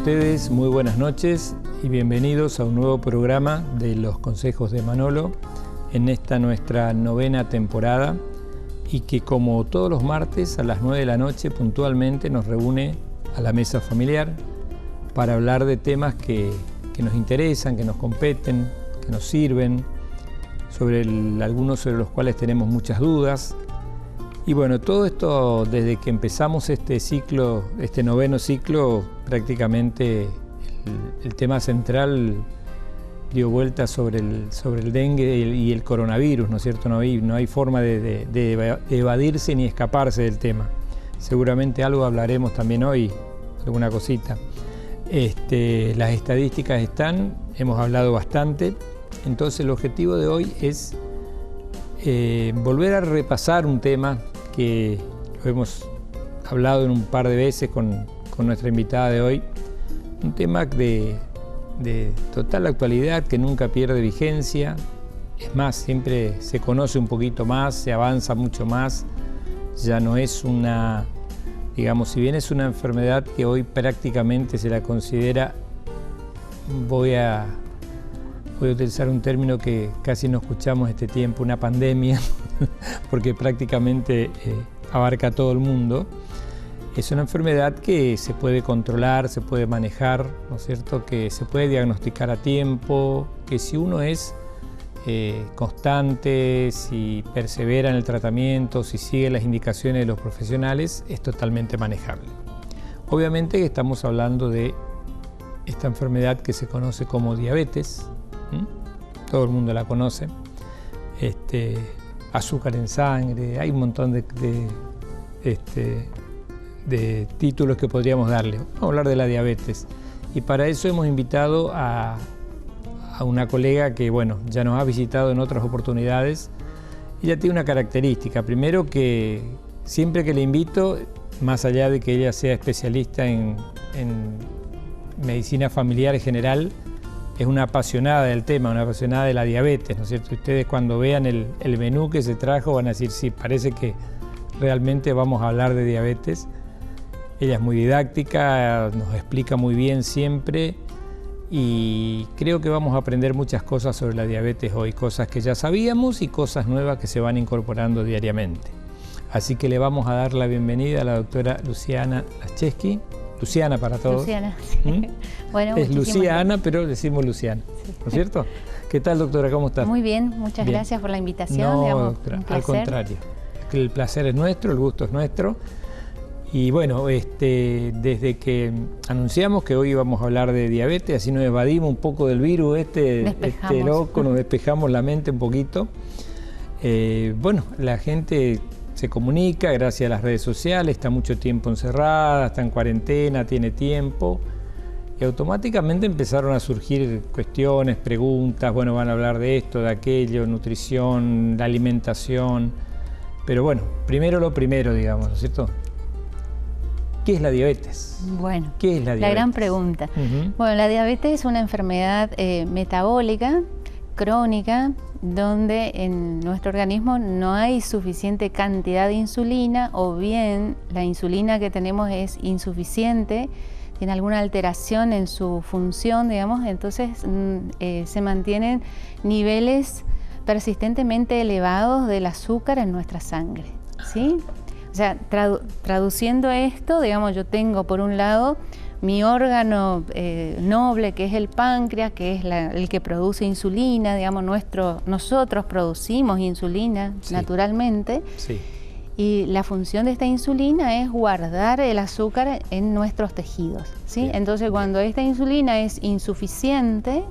ustedes? Muy buenas noches y bienvenidos a un nuevo programa de Los Consejos de Manolo en esta nuestra 9ª temporada y que, como todos los martes a las 9 de la noche puntualmente, nos reúne a la mesa familiar para hablar de temas que nos interesan, que nos competen, que nos sirven, algunos sobre los cuales tenemos muchas dudas. Y bueno, todo esto desde que empezamos este ciclo, este 9º ciclo, prácticamente el tema central dio vuelta sobre el dengue y el coronavirus, ¿no es cierto? No hay forma de evadirse ni escaparse del tema. Seguramente algo hablaremos también hoy, alguna cosita. Las estadísticas están, hemos hablado bastante, entonces el objetivo de hoy es volver a repasar un tema que lo hemos hablado en un par de veces con nuestra invitada de hoy, un tema de total actualidad que nunca pierde vigencia. Es más, siempre se conoce un poquito más, se avanza mucho más, ya no es digamos, si bien es una enfermedad que hoy prácticamente se la considera, voy a utilizar un término que casi no escuchamos este tiempo, una pandemia, porque prácticamente abarca a todo el mundo. Es una enfermedad que se puede controlar, se puede manejar, ¿no es cierto?, que se puede diagnosticar a tiempo, que si uno es constante, si persevera en el tratamiento, si sigue las indicaciones de los profesionales, es totalmente manejable. Obviamente que estamos hablando de esta enfermedad que se conoce como diabetes. Todo el mundo la conoce. Azúcar en sangre, hay un montón de títulos que podríamos darle. Vamos a hablar de la diabetes. Y para eso hemos invitado a una colega que, bueno, ya nos ha visitado en otras oportunidades. Ella tiene una característica. Primero, que siempre que le invito, más allá de que ella sea especialista en medicina familiar en general, es una apasionada del tema, una apasionada de la diabetes, ¿no es cierto? Ustedes cuando vean el menú que se trajo van a decir, sí, parece que realmente vamos a hablar de diabetes. Ella es muy didáctica, nos explica muy bien siempre y creo que vamos a aprender muchas cosas sobre la diabetes hoy, cosas que ya sabíamos y cosas nuevas que se van incorporando diariamente. Así que le vamos a dar la bienvenida a la doctora Luciana Lascheski. Luciana para todos. Luciana, sí. Bueno, es Luciana, pero decimos Luciana, sí. ¿No es cierto? ¿Qué tal, doctora? ¿Cómo estás? Muy bien, muchas gracias por la invitación. No, digamos, doctora, al contrario. El placer es nuestro, el gusto es nuestro. Y bueno, desde que anunciamos que hoy íbamos a hablar de diabetes, así nos evadimos un poco del virus loco, nos despejamos la mente un poquito. Bueno, la gente se comunica gracias a las redes sociales, está mucho tiempo encerrada, está en cuarentena, tiene tiempo y automáticamente empezaron a surgir cuestiones, preguntas, bueno, van a hablar de esto, de aquello, nutrición, la alimentación, pero bueno, primero lo primero, digamos, ¿no es cierto? ¿Qué es la diabetes? Bueno, ¿qué es la diabetes? La gran pregunta. Bueno, la diabetes es una enfermedad metabólica, crónica, donde en nuestro organismo no hay suficiente cantidad de insulina o bien la insulina que tenemos es insuficiente, tiene alguna alteración en su función, digamos, entonces se mantienen niveles persistentemente elevados del azúcar en nuestra sangre, ¿sí? O sea, traduciendo esto, digamos, yo tengo por un lado mi órgano noble, que es el páncreas, que es el que produce insulina, digamos, nosotros producimos insulina naturalmente, sí. Y la función de esta insulina es guardar el azúcar en nuestros tejidos, ¿sí? Bien. Entonces, cuando esta insulina es insuficiente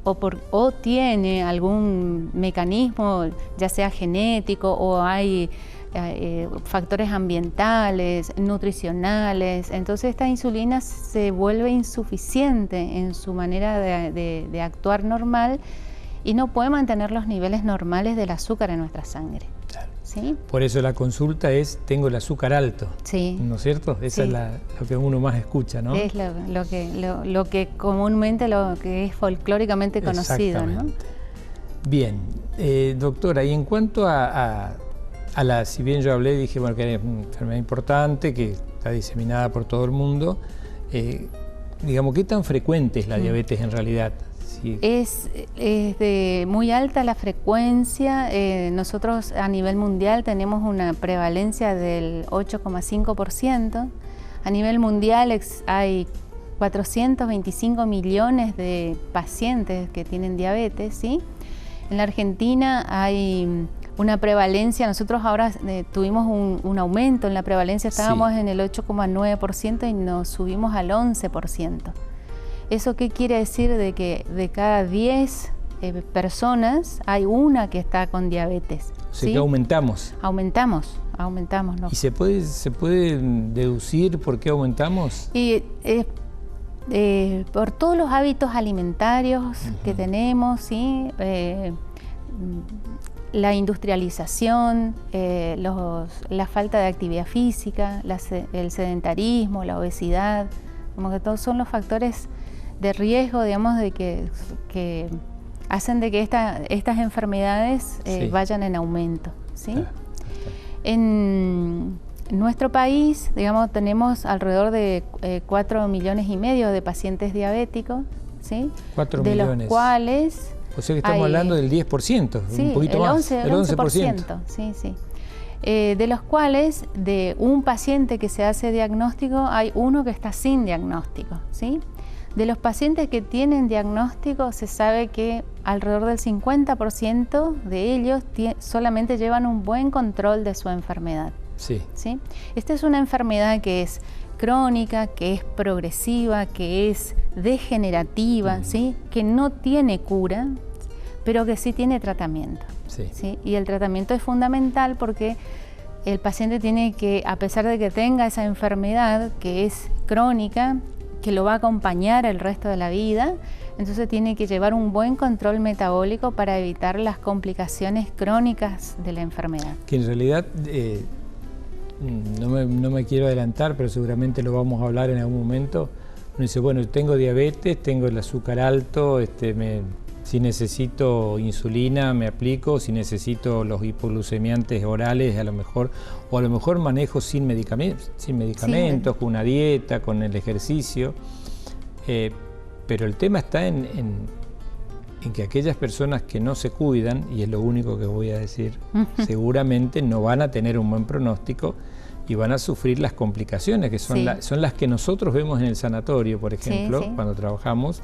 o tiene algún mecanismo, ya sea genético o hay factores ambientales, nutricionales, entonces esta insulina se vuelve insuficiente en su manera de actuar normal y no puede mantener los niveles normales del azúcar en nuestra sangre. Claro. ¿Sí? Por eso la consulta es, tengo el azúcar alto, sí. ¿No es cierto? Esa es lo que uno más escucha, ¿no? Es lo que comúnmente, lo que es folclóricamente conocido, ¿no? Bien, doctora, y en cuanto si bien yo hablé, dije, bueno, que era una enfermedad importante, que está diseminada por todo el mundo, digamos, ¿qué tan frecuente es la diabetes en realidad? Sí. Es de muy alta la frecuencia. Nosotros a nivel mundial tenemos una prevalencia del 8,5%. A nivel mundial hay 425 millones de pacientes que tienen diabetes, ¿sí? En la Argentina hay una prevalencia, nosotros ahora tuvimos un aumento en la prevalencia, estábamos en el 8,9% y nos subimos al 11%. ¿Eso qué quiere decir? De que de cada 10 personas hay una que está con diabetes. O sea, ¿sí? Que aumentamos. Aumentamos, ¿no? ¿Y se puede deducir por qué aumentamos? Y por todos los hábitos alimentarios que tenemos, ¿sí? La industrialización, la falta de actividad física, el sedentarismo, la obesidad, como que todos son los factores de riesgo, digamos, de que hacen de que estas enfermedades vayan en aumento, ¿sí? En nuestro país, digamos, tenemos alrededor de 4,5 millones de pacientes diabéticos, ¿sí? 4 de millones. Los cuales... O sea que estamos hablando del 10%, sí, un poquito más. El 11%. Sí, sí. De los cuales, de un paciente que se hace diagnóstico, hay uno que está sin diagnóstico, ¿sí? De los pacientes que tienen diagnóstico, se sabe que alrededor del 50% de ellos solamente llevan un buen control de su enfermedad. Sí. ¿Sí? Esta es una enfermedad que es crónica, que es progresiva, que es degenerativa, ¿sí? Que no tiene cura, pero que sí tiene tratamiento. Sí. ¿Sí? Y el tratamiento es fundamental porque el paciente tiene que, a pesar de que tenga esa enfermedad que es crónica, que lo va a acompañar el resto de la vida, entonces tiene que llevar un buen control metabólico para evitar las complicaciones crónicas de la enfermedad. Que en realidad, no me quiero adelantar, pero seguramente lo vamos a hablar en algún momento. Uno dice, bueno, tengo diabetes, tengo el azúcar alto, si necesito insulina me aplico, si necesito los hipoglucemiantes orales a lo mejor manejo sin medicamentos, con una dieta, con el ejercicio, pero el tema está en que aquellas personas que no se cuidan, y es lo único que voy a decir, seguramente no van a tener un buen pronóstico y van a sufrir las complicaciones, que son, son las que nosotros vemos en el sanatorio, por ejemplo, cuando trabajamos.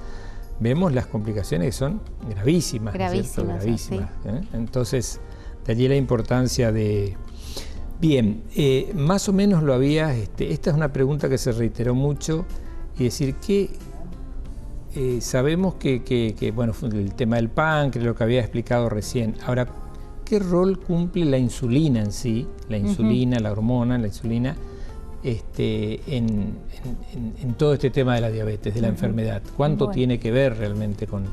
Vemos las complicaciones que son gravísimas, ¿cierto? Gravísimas. Entonces, de allí la importancia de... Bien, más o menos lo había... esta es una pregunta que se reiteró mucho, y decir que sabemos que, bueno, el tema del páncreas, lo que había explicado recién. Ahora, ¿qué rol cumple la insulina en sí? La insulina, la hormona, la insulina... en todo este tema de la diabetes, de la enfermedad. ¿Cuánto tiene que ver realmente con...?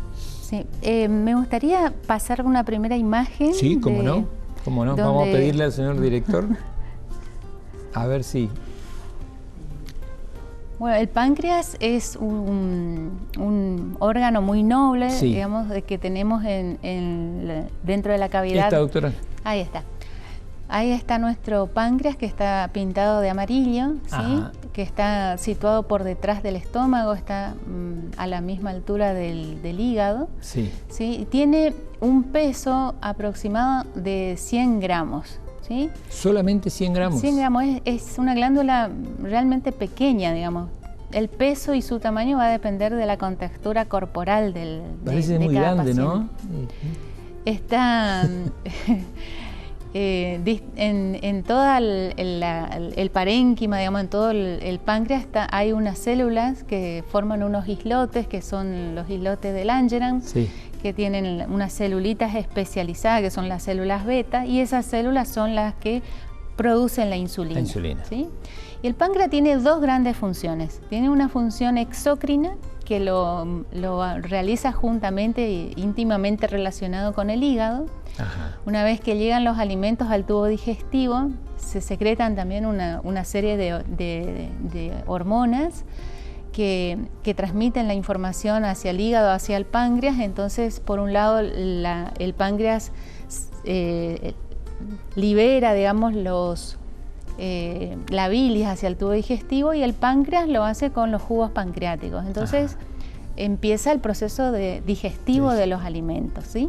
Sí, me gustaría pasar una primera imagen. Sí, cómo no. Vamos a pedirle al señor director. A ver si... Bueno, el páncreas es un órgano muy noble, digamos, que tenemos dentro de la cavidad. ¿Esta, doctora? Ahí está. Ahí está nuestro páncreas, que está pintado de amarillo, ¿sí? Que está situado por detrás del estómago, está a la misma altura del hígado. Sí. ¿Sí? Tiene un peso aproximado de 100 gramos. ¿Sí? ¿Solamente 100 gramos? 100 gramos, es una glándula realmente pequeña, El peso y su tamaño va a depender de la contextura corporal de muy cada grande, paciente. ¿no? Está... en todo el parénquima, digamos, en todo el páncreas hay unas células que forman unos islotes, que son los islotes de Langerhans, que tienen unas celulitas especializadas, que son las células beta, y esas células son las que producen la insulina. ¿Sí? Y el páncreas tiene dos grandes funciones. Tiene una función exócrina, que lo realiza juntamente e íntimamente relacionado con el hígado. Una vez que llegan los alimentos al tubo digestivo, se secretan también una serie de hormonas que transmiten la información hacia el hígado, hacia el páncreas. Entonces, por un lado, el páncreas libera, digamos, la bilis hacia el tubo digestivo y el páncreas lo hace con los jugos pancreáticos. Entonces empieza el proceso digestivo de los alimentos, ¿sí?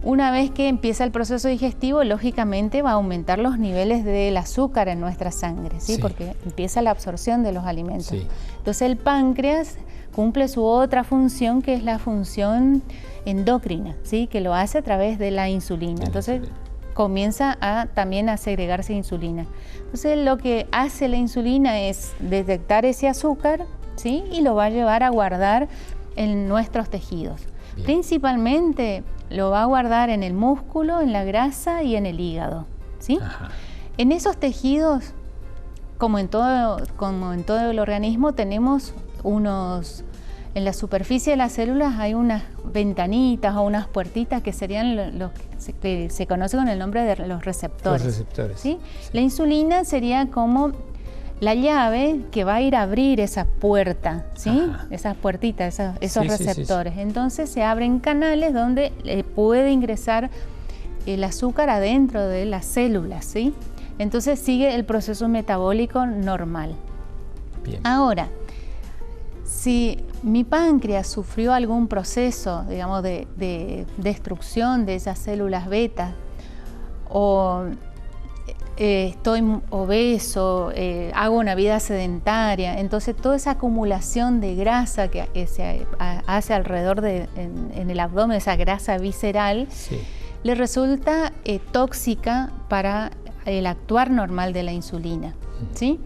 Una vez que empieza el proceso digestivo, lógicamente va a aumentar los niveles del azúcar en nuestra sangre, ¿sí? Porque empieza la absorción de los alimentos. Entonces el páncreas cumple su otra función, que es la función endocrina, ¿sí? Que lo hace a través de la insulina. Entonces comienza también a segregarse insulina. Entonces lo que hace la insulina es detectar ese azúcar, ¿sí? Y lo va a llevar a guardar en nuestros tejidos. Principalmente lo va a guardar en el músculo, en la grasa y en el hígado, ¿sí? En esos tejidos, como en todo el organismo, tenemos en la superficie de las células hay unas ventanitas o unas puertitas que serían los que se conocen con el nombre de los receptores. Los receptores. ¿Sí? La insulina sería como la llave que va a ir a abrir esa puerta, ¿sí? Esas puertitas, esos receptores. Entonces se abren canales donde puede ingresar el azúcar adentro de las células, ¿sí? Entonces sigue el proceso metabólico normal. Bien. Ahora, si mi páncreas sufrió algún proceso, digamos, de destrucción de esas células beta, o estoy obeso, hago una vida sedentaria, entonces toda esa acumulación de grasa que se hace alrededor en el abdomen, esa grasa visceral, le resulta tóxica para el actuar normal de la insulina, ¿sí?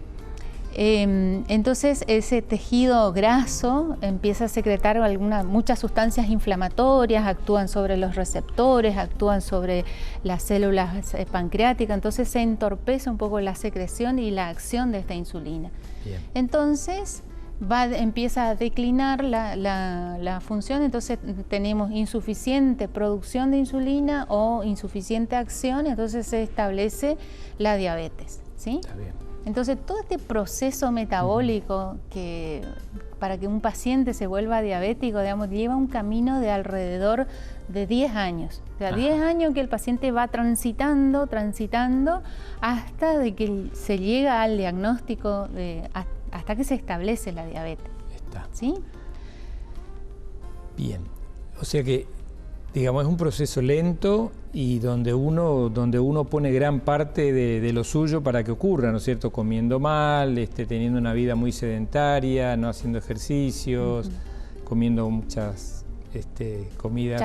Entonces ese tejido graso empieza a secretar muchas sustancias inflamatorias, actúan sobre los receptores, actúan sobre las células pancreáticas, entonces se entorpece un poco la secreción y la acción de esta insulina. Entonces empieza a declinar la función, entonces tenemos insuficiente producción de insulina o insuficiente acción, entonces se establece la diabetes, ¿sí? Está bien. Entonces, todo este proceso metabólico para que un paciente se vuelva diabético, digamos, lleva un camino de alrededor de 10 años. O sea, 10 años que el paciente va transitando, hasta de que se llega al diagnóstico, hasta que se establece la diabetes. ¿Sí? Bien. O sea que, digamos, es un proceso lento y donde uno pone gran parte de lo suyo para que ocurra, ¿no es cierto? Comiendo mal, teniendo una vida muy sedentaria, no haciendo ejercicios, comiendo muchas comidas,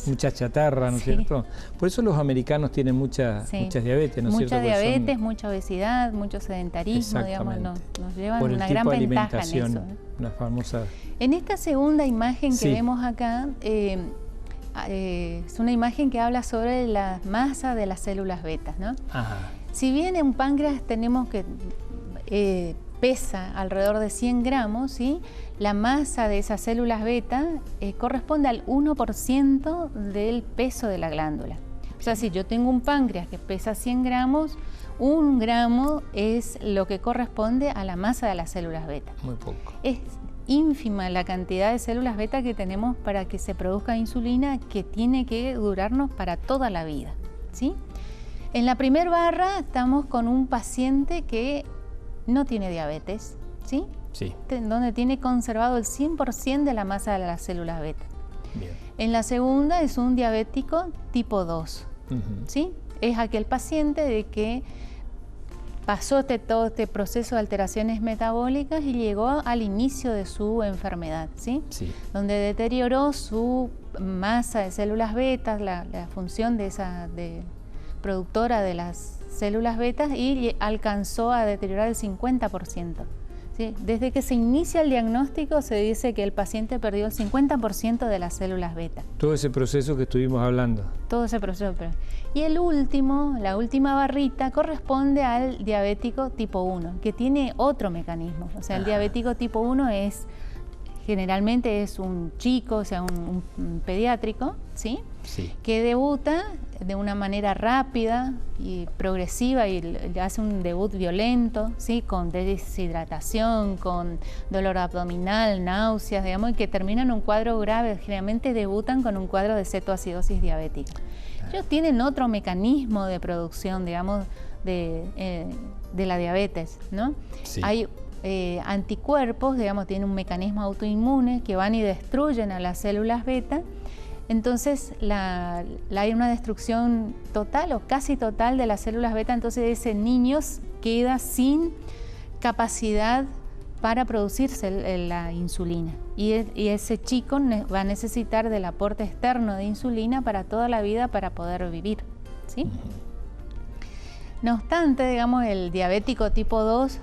mucha chatarra, ¿no es cierto? Por eso los americanos tienen muchas diabetes, ¿no es cierto? Mucha diabetes, mucha obesidad, mucho sedentarismo, digamos, nos llevan una gran ventaja en eso. Una famosa... En esta segunda imagen que vemos acá, es una imagen que habla sobre la masa de las células beta, ¿no? Si bien en un páncreas tenemos que pesa alrededor de 100 gramos, ¿sí? La masa de esas células beta corresponde al 1% del peso de la glándula. O sea, si yo tengo un páncreas que pesa 100 gramos, 1 gramo es lo que corresponde a la masa de las células beta. Muy poco. Es ínfima la cantidad de células beta que tenemos para que se produzca insulina, que tiene que durarnos para toda la vida, ¿sí? En la primera barra estamos con un paciente que no tiene diabetes, ¿sí? Sí. Donde tiene conservado el 100% de la masa de las células beta. Bien. En la segunda es un diabético tipo 2, ¿sí? Es aquel paciente de que pasó todo este proceso de alteraciones metabólicas y llegó al inicio de su enfermedad, ¿sí? Donde deterioró su masa de células betas, la función de productora de las células betas, y alcanzó a deteriorar el 50%. ¿Sí? Desde que se inicia el diagnóstico se dice que el paciente perdió el 50% de las células beta. Todo ese proceso que estuvimos hablando. Todo ese proceso. Y la última barrita corresponde al diabético tipo 1, que tiene otro mecanismo. O sea, el diabético tipo 1 generalmente es un chico, o sea, un pediátrico, ¿sí? Que debuta de una manera rápida y progresiva y le hace un debut violento, ¿sí? Con deshidratación, con dolor abdominal, náuseas, digamos, y que termina en un cuadro grave. Generalmente debutan con un cuadro de cetoacidosis diabética. Ellos tienen otro mecanismo de producción, digamos, de la diabetes, ¿no? Sí. Hay anticuerpos, digamos, tienen un mecanismo autoinmune que van y destruyen a las células beta. Entonces hay una destrucción total o casi total de las células beta, entonces ese niño queda sin capacidad para producirse la insulina y ese chico va a necesitar del aporte externo de insulina para toda la vida para poder vivir, ¿sí? No obstante, digamos, el diabético tipo 2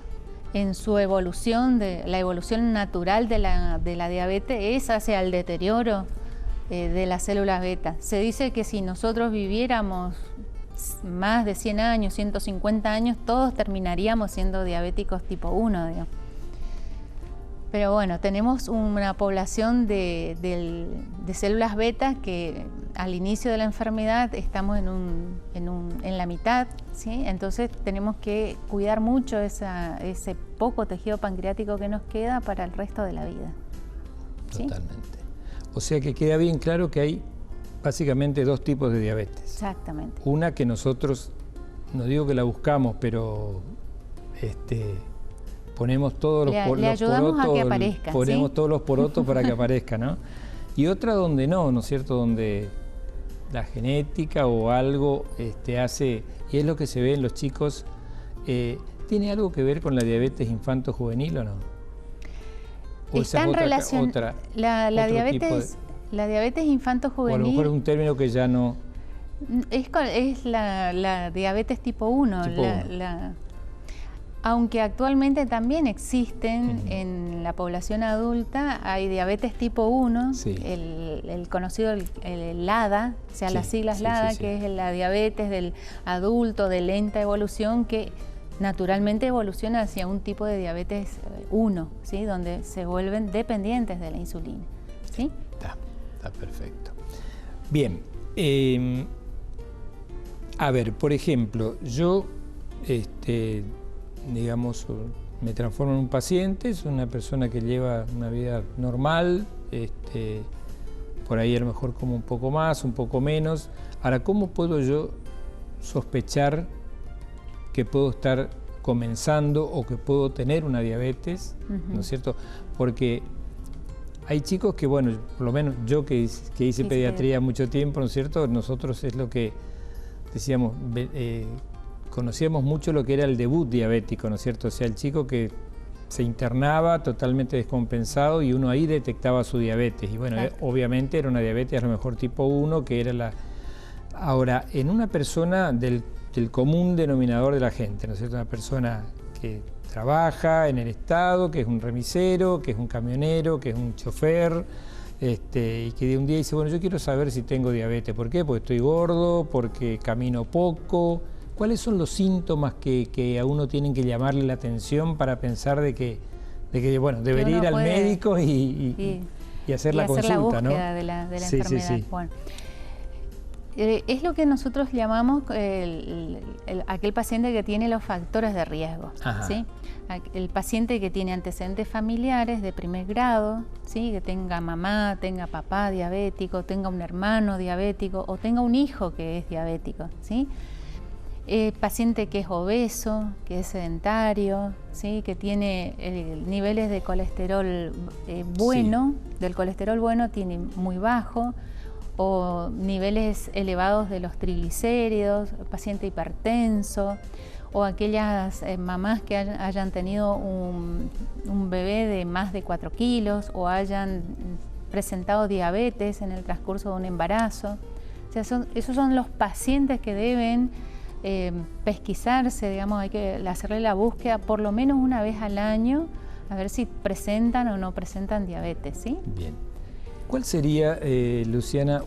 en su evolución, la evolución natural de la diabetes es hacia el deterioro de las células beta. Se dice que si nosotros viviéramos más de 100 años, 150 años, todos terminaríamos siendo diabéticos tipo 1, digamos. Pero bueno, tenemos una población de células beta que al inicio de la enfermedad estamos en la mitad, ¿sí? Entonces tenemos que cuidar mucho ese poco tejido pancreático que nos queda para el resto de la vida, ¿sí? Totalmente. O sea que queda bien claro que hay básicamente dos tipos de diabetes. Exactamente. Una que nosotros, no digo que la buscamos, pero ponemos todos los porotos, a que aparezca, ponemos ¿sí? todos los porotos para que aparezca, ¿no? Y otra donde no es cierto? Donde la genética o algo hace, y es lo que se ve en los chicos, ¿tiene algo que ver con la diabetes infanto-juvenil o no? ¿O está en relación la diabetes infanto-juvenil? O a lo mejor es un término que ya no... Es la diabetes tipo 1. Aunque actualmente también existen en la población adulta, hay diabetes tipo 1, sí. el conocido el LADA, o sea, sí, las siglas LADA, sí. Que es la diabetes del adulto de lenta evolución, que naturalmente evoluciona hacia un tipo de diabetes 1, ¿sí? Donde se vuelven dependientes de la insulina, ¿sí? Está perfecto. Bien, a ver, por ejemplo, yo, digamos, me transformo en un paciente, es una persona que lleva una vida normal, por ahí a lo mejor como un poco más, un poco menos. Ahora, ¿cómo puedo yo sospechar que puedo estar comenzando o que puedo tener una diabetes, ¿no es cierto? Porque hay chicos que, bueno, por lo menos yo que hice pediatría mucho tiempo, ¿no es cierto? Nosotros es lo que decíamos, conocíamos mucho lo que era el debut diabético, ¿no es cierto? O sea, el chico que se internaba totalmente descompensado y uno ahí detectaba su diabetes. Y bueno, obviamente era una diabetes a lo mejor tipo 1, que era la... Ahora, en una persona del común denominador de la gente, ¿no es cierto? Una persona que trabaja en el Estado, que es un remisero, que es un camionero, que es un chofer, y que de un día dice, bueno, yo quiero saber si tengo diabetes. ¿Por qué? Porque estoy gordo, porque camino poco. ¿Cuáles son los síntomas que a uno tienen que llamarle la atención para pensar de que bueno, debería ir al médico y hacer la consulta, la búsqueda, ¿no? de la enfermedad. Sí. Bueno, es lo que nosotros llamamos aquel paciente que tiene los factores de riesgo, ¿sí? El paciente que tiene antecedentes familiares de primer grado, ¿sí? Que tenga mamá, tenga papá diabético, tenga un hermano diabético o tenga un hijo que es diabético, ¿sí? Paciente que es obeso, que es sedentario, ¿sí? Que tiene niveles de colesterol bueno, del colesterol bueno tiene muy bajo, o niveles elevados de los triglicéridos, paciente hipertenso, o aquellas mamás que hayan tenido un bebé de más de 4 kilos o hayan presentado diabetes en el transcurso de un embarazo. O sea, esos son los pacientes que deben pesquisarse, digamos, hay que hacerle la búsqueda por lo menos una vez al año, a ver si presentan o no presentan diabetes, ¿sí? Bien. ¿Cuál sería, Luciana,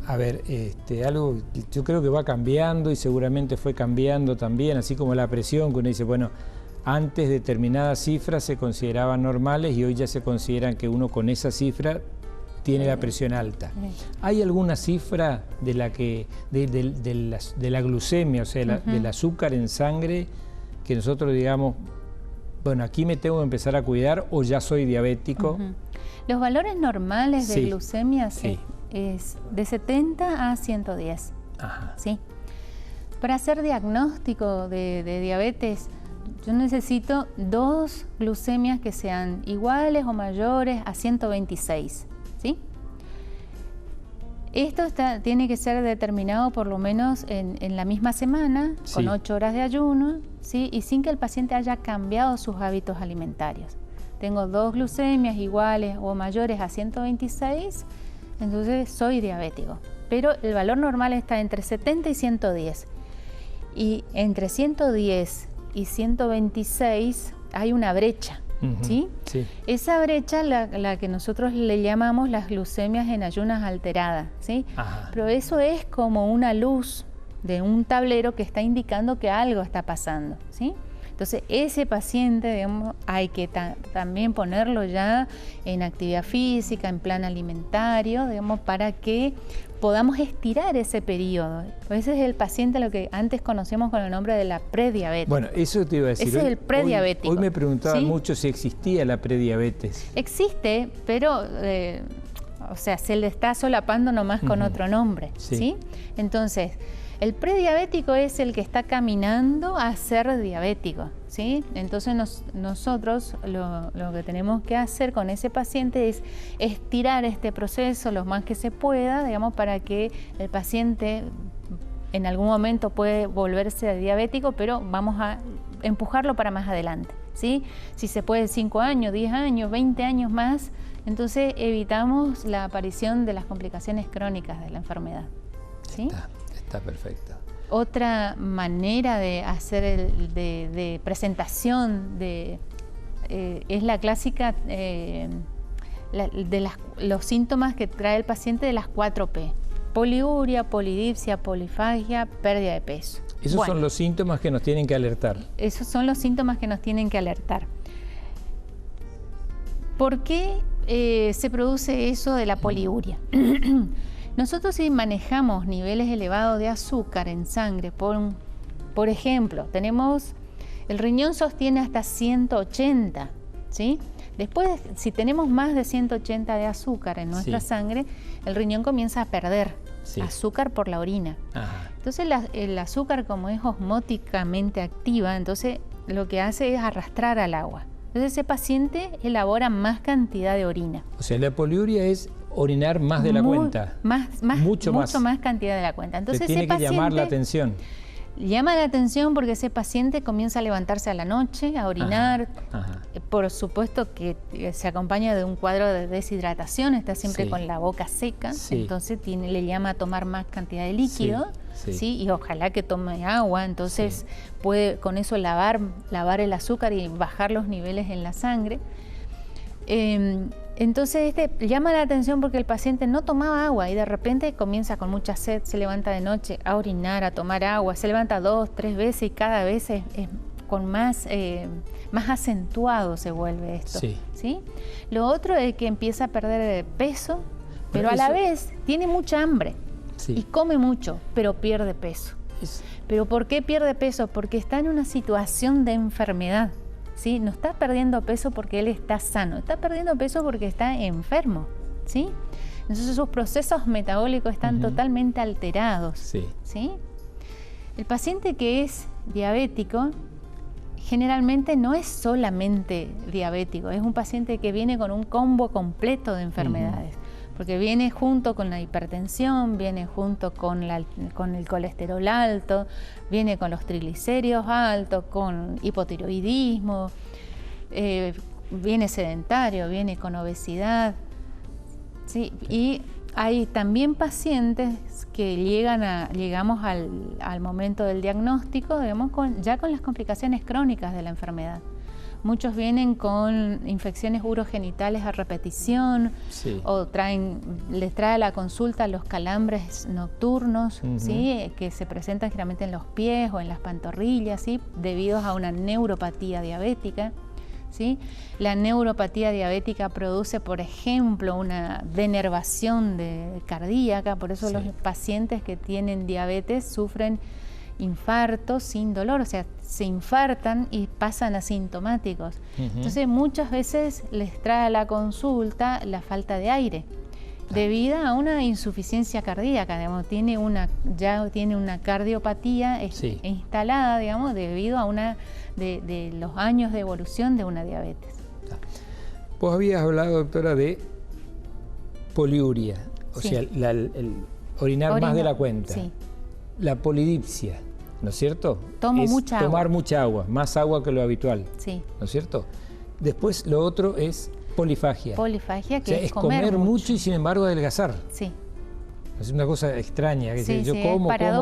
algo que yo creo que va cambiando y seguramente fue cambiando también, así como la presión, que uno dice, bueno, antes determinadas cifras se consideraban normales y hoy ya se consideran que uno con esa cifra tiene la presión alta. ¿Hay alguna cifra de la glucemia, o sea, del azúcar en sangre, que nosotros digamos, bueno, aquí me tengo que empezar a cuidar o ya soy diabético? Los valores normales de glucemia es de 70 a 110. ¿Sí? Para hacer diagnóstico de diabetes, yo necesito 2 glucemias que sean iguales o mayores a 126, ¿sí? Esto tiene que ser determinado por lo menos en la misma semana, sí, con 8 horas de ayuno, ¿sí? Y sin que el paciente haya cambiado sus hábitos alimentarios. Tengo 2 glucemias iguales o mayores a 126, entonces soy diabético. Pero el valor normal está entre 70 y 110. Y entre 110 y 126 hay una brecha, ¿sí? Sí. Esa brecha la que nosotros le llamamos las glucemias en ayunas alteradas, ¿sí? Ajá. Pero eso es como una luz de un tablero que está indicando que algo está pasando, ¿sí? Entonces ese paciente, digamos, hay que también ponerlo ya en actividad física, en plan alimentario, digamos, para que podamos estirar ese periodo. Ese es el paciente lo que antes conocíamos con el nombre de la prediabetes. Bueno, eso te iba a decir. Ese es el prediabético. Hoy me preguntaban, ¿sí?, mucho si existía la prediabetes. Existe, pero o sea, se le está solapando nomás con otro nombre, sí, ¿sí? Entonces, el prediabético es el que está caminando a ser diabético, ¿sí? Entonces nosotros lo que tenemos que hacer con ese paciente es estirar este proceso lo más que se pueda, digamos, para que el paciente en algún momento puede volverse diabético, pero vamos a empujarlo para más adelante, ¿sí? Si se puede 5 años, 10 años, 20 años más, entonces evitamos la aparición de las complicaciones crónicas de la enfermedad, ¿sí? Está perfecto. Otra manera de hacer de presentación es la clásica los síntomas que trae el paciente de las 4P: poliuria, polidipsia, polifagia, pérdida de peso. Esos son los síntomas que nos tienen que alertar. Esos son los síntomas que nos tienen que alertar. ¿Por qué se produce eso de la poliuria? Nosotros, si manejamos niveles elevados de azúcar en sangre, por ejemplo, el riñón sostiene hasta 180, ¿sí? Después, si tenemos más de 180 de azúcar en nuestra sangre, el riñón comienza a perder azúcar por la orina. Ajá. Entonces, el azúcar, como es osmóticamente activa, entonces lo que hace es arrastrar al agua. Entonces, ese paciente elabora más cantidad de orina. O sea, la poliuria es orinar más de la cuenta. Mucho más cantidad de la cuenta. Entonces, tiene que llamar la atención. Llama la atención porque ese paciente comienza a levantarse a la noche, a orinar. Ajá. Por supuesto que se acompaña de un cuadro de deshidratación, está siempre con la boca seca, entonces le llama a tomar más cantidad de líquido, ¿sí? Y ojalá que tome agua, entonces puede con eso lavar el azúcar y bajar los niveles en la sangre. Entonces llama la atención porque el paciente no tomaba agua y de repente comienza con mucha sed, se levanta de noche a orinar, a tomar agua, se levanta 2, 3 veces y cada vez es con más acentuado se vuelve esto. ¿Sí? Lo otro es que empieza a perder peso, pero a la vez tiene mucha hambre y come mucho, pero pierde peso. ¿Pero por qué pierde peso? Porque está en una situación de enfermedad. ¿Sí? No está perdiendo peso porque él está sano, está perdiendo peso porque está enfermo, ¿sí? Entonces sus procesos metabólicos están totalmente alterados, ¿sí? El paciente que es diabético generalmente no es solamente diabético, es un paciente que viene con un combo completo de enfermedades, porque viene junto con la hipertensión, viene junto con el colesterol alto, viene con los triglicéridos altos, con hipotiroidismo, viene sedentario, viene con obesidad, ¿sí? Y hay también pacientes que llegamos al momento del diagnóstico, digamos, ya con las complicaciones crónicas de la enfermedad. Muchos vienen con infecciones urogenitales a repetición o les trae a la consulta los calambres nocturnos, ¿sí? Que se presentan generalmente en los pies o en las pantorrillas, ¿sí? Debido a una neuropatía diabética, ¿sí? La neuropatía diabética produce, por ejemplo, una denervación cardíaca, por eso los pacientes que tienen diabetes sufren infartos sin dolor, o sea, se infartan y pasan asintomáticos. Entonces muchas veces les trae a la consulta la falta de aire debido a una insuficiencia cardíaca, digamos, ya tiene una cardiopatía instalada, digamos, debido a de los años de evolución de una diabetes. Vos habías hablado, doctora, de poliuria, o sea, el orinar más de la cuenta. Sí. La polidipsia, ¿no es cierto? Tomar mucha agua, más agua que lo habitual, ¿no es cierto? Después lo otro es polifagia. Polifagia, que es comer mucho y sin embargo adelgazar. Sí. Es una cosa extraña, que yo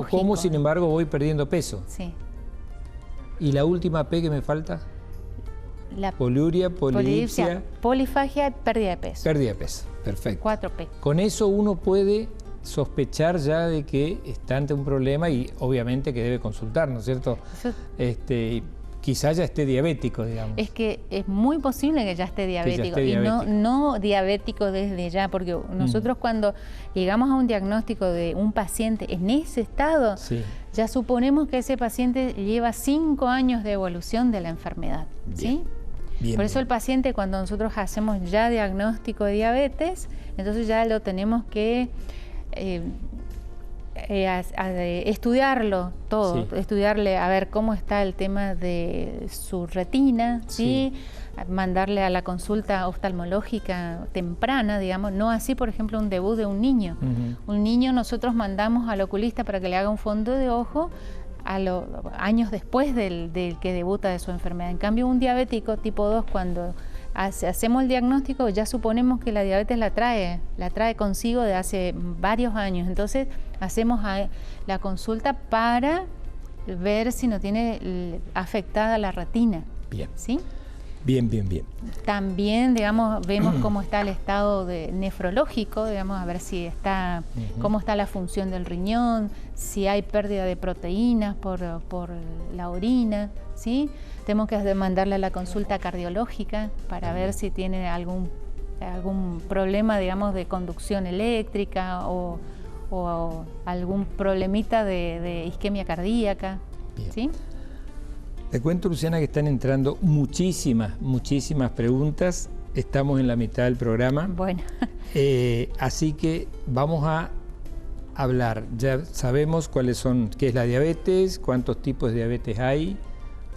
como, sin embargo voy perdiendo peso. Sí. ¿Y la última P que me falta? La poliuria, polidipsia, polifagia, pérdida de peso. Pérdida de peso, perfecto. 4P. Con eso uno puede sospechar ya de que está ante un problema y obviamente que debe consultar, ¿no es cierto? Quizá ya esté diabético, digamos. Es que es muy posible que ya esté diabético, y no diabético desde ya, porque nosotros cuando llegamos a un diagnóstico de un paciente en ese estado, ya suponemos que ese paciente lleva 5 años de evolución de la enfermedad, ¿sí? Por eso el paciente, cuando nosotros hacemos ya diagnóstico de diabetes, entonces ya lo tenemos que estudiarlo todo, estudiarle a ver cómo está el tema de su retina, ¿sí? Mandarle a la consulta oftalmológica temprana, digamos, no así, por ejemplo, un debut de un niño. Un niño nosotros mandamos al oculista para que le haga un fondo de ojo a los años después del que debuta de su enfermedad. En cambio, un diabético tipo 2, cuando hacemos el diagnóstico, ya suponemos que la diabetes la trae consigo de hace varios años. Entonces hacemos la consulta para ver si no tiene afectada la retina. Bien. ¿Sí? Bien. También, digamos, vemos cómo está el estado nefrológico, digamos, a ver si está, cómo está la función del riñón, si hay pérdida de proteínas por la orina, ¿sí? Tenemos que mandarle a la consulta cardiológica para ver si tiene algún problema, digamos, de conducción eléctrica o algún problemita de isquemia cardíaca. Bien. ¿Sí? Te cuento, Luciana, que están entrando muchísimas preguntas. Estamos en la mitad del programa. Bueno. Así que vamos a hablar. Ya sabemos qué es la diabetes, cuántos tipos de diabetes hay.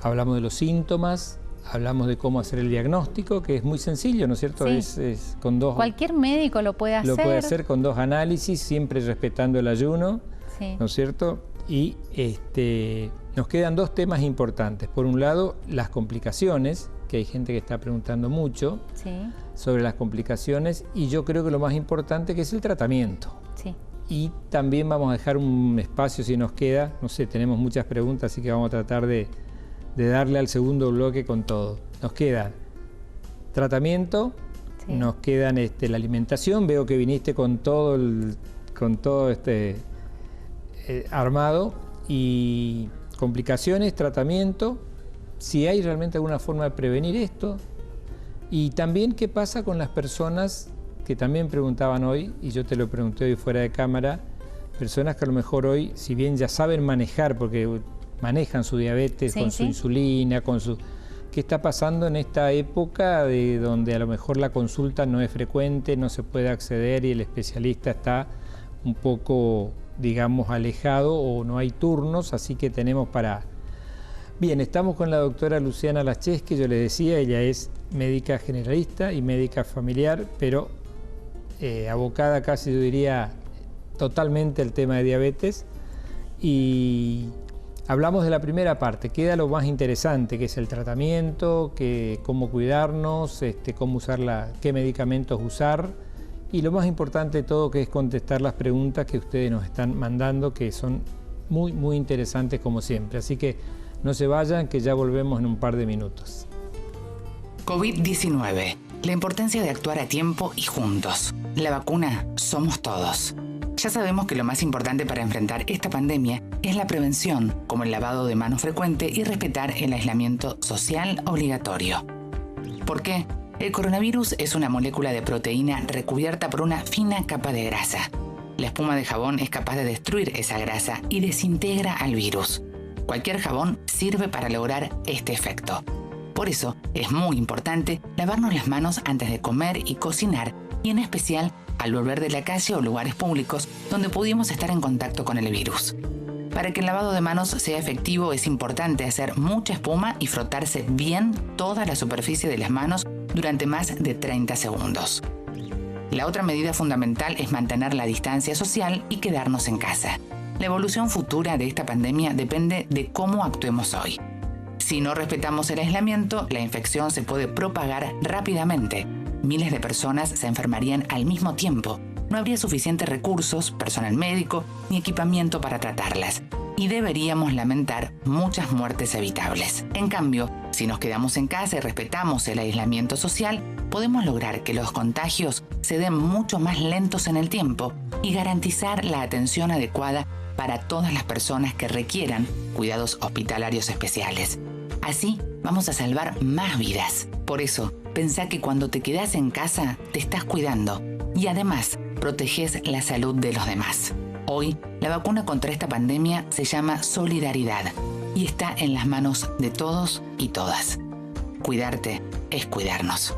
Hablamos de los síntomas, hablamos de cómo hacer el diagnóstico, que es muy sencillo, ¿no es cierto? Sí. Es con dos. Cualquier médico lo puede hacer. Lo puede hacer con 2 análisis, siempre respetando el ayuno, ¿no es cierto? Y nos quedan 2 temas importantes. Por un lado, las complicaciones, que hay gente que está preguntando mucho sobre las complicaciones, y yo creo que lo más importante que es el tratamiento. Sí. Y también vamos a dejar un espacio, si nos queda, no sé, tenemos muchas preguntas, así que vamos a tratar de darle al segundo bloque con todo. Nos queda tratamiento, nos quedan la alimentación, veo que viniste con todo armado, y complicaciones, tratamiento, si hay realmente alguna forma de prevenir esto, y también qué pasa con las personas que también preguntaban hoy, y yo te lo pregunté hoy fuera de cámara, personas que a lo mejor hoy, si bien ya saben manejar, porque manejan su diabetes con su insulina, ¿qué está pasando en esta época de donde a lo mejor la consulta no es frecuente, no se puede acceder y el especialista está un poco, digamos, alejado o no hay turnos, así que tenemos para... Bien, estamos con la doctora Luciana Laschesky, yo les decía, ella es médica generalista y médica familiar, pero abocada casi, yo diría, totalmente al tema de diabetes, y hablamos de la primera parte, queda lo más interesante, que es el tratamiento, cómo cuidarnos, cómo qué medicamentos usar, y lo más importante de todo, que es contestar las preguntas que ustedes nos están mandando, que son muy interesantes como siempre. Así que no se vayan, que ya volvemos en un par de minutos. COVID-19. La importancia de actuar a tiempo y juntos. La vacuna somos todos. Ya sabemos que lo más importante para enfrentar esta pandemia es la prevención, como el lavado de manos frecuente y respetar el aislamiento social obligatorio. ¿Por qué? El coronavirus es una molécula de proteína recubierta por una fina capa de grasa. La espuma de jabón es capaz de destruir esa grasa y desintegra al virus. Cualquier jabón sirve para lograr este efecto. Por eso es muy importante lavarnos las manos antes de comer y cocinar, y en especial al volver de la calle o lugares públicos donde pudimos estar en contacto con el virus. Para que el lavado de manos sea efectivo es importante hacer mucha espuma y frotarse bien toda la superficie de las manos durante más de 30 segundos. La otra medida fundamental es mantener la distancia social y quedarnos en casa. La evolución futura de esta pandemia depende de cómo actuemos hoy. Si no respetamos el aislamiento, la infección se puede propagar rápidamente. Miles de personas se enfermarían al mismo tiempo. No habría suficientes recursos, personal médico ni equipamiento para tratarlas. Y deberíamos lamentar muchas muertes evitables. En cambio, si nos quedamos en casa y respetamos el aislamiento social, podemos lograr que los contagios se den mucho más lentos en el tiempo y garantizar la atención adecuada para todas las personas que requieran cuidados hospitalarios especiales. Así vamos a salvar más vidas. Por eso, pensá que cuando te quedás en casa te estás cuidando y además proteges la salud de los demás. Hoy, la vacuna contra esta pandemia se llama Solidaridad y está en las manos de todos y todas. Cuidarte es cuidarnos.